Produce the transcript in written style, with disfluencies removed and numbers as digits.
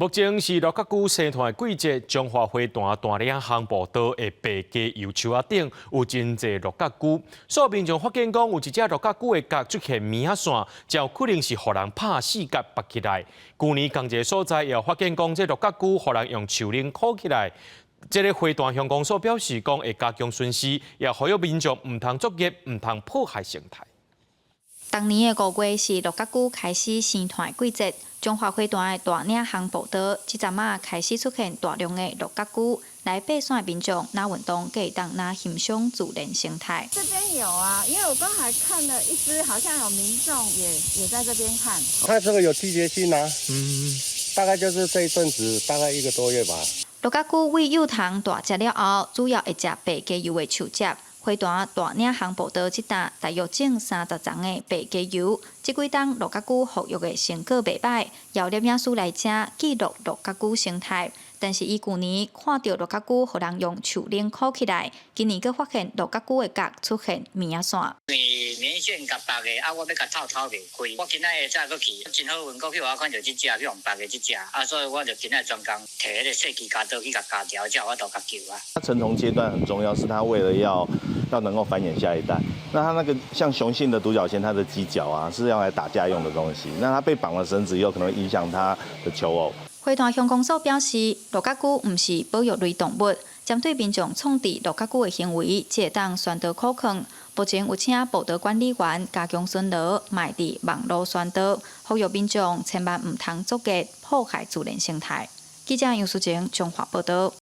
目前是六角姑生团的季节，中华花坛大岭航步道的白鸡油树啊顶有真侪六角姑。所有民众发现讲有一只六角姑的角出现面仔线，就可能是互人拍死角拔起来。去年同一个所在也发现讲，这六角姑互人用树林箍起来。这个花坛乡公所表示讲会加强巡视，也呼吁民众唔通作业，唔通破坏生态。当年的5月是六角姑开始生团的季节，中华花坛的大岭航步道，即阵啊开始出现大量的六角姑，来爬山的民众拿运动，可以当拿欣赏自然生态。这边有啊，因为我刚才看了一只，好像有民众也在这边看。它这个有季节性啊，大概就是这一阵子，大概1个多月吧。六角姑为幼虫大只了后，主要会食白鸡油的树叶。花坛大岭航步道即搭大约种30丛的白鸡油，即几冬六角姑复育的成果袂歹，由摄影师来遮记录六角姑生态。但是伊去年看到六角姑互人用树林箍起来，今年佫发现六角姑的角出现面仔线。年线甲白的，我要甲透袂开。我今仔早佫去，真好运，佫去我看到即只，去用白的即只，所以我就今仔专工摕迄个细机加刀去甲加条，才有法度甲救啊。它成虫阶段很重要，是它为了要能够繁衍下一代。那它那个像雄性的独角仙，它的犄角啊是要来打架用的东西。那它被绑了绳子，有可能影响它的求偶。花坛乡公所表示，六角姑毋是保育类动物，针对民众创治六角姑的行为，即会当宣导考劝。目前有请步道管理员加强巡逻，卖伫网络宣导，呼吁民众千万毋通作业破坏自然生态。记者杨淑晴综合报道。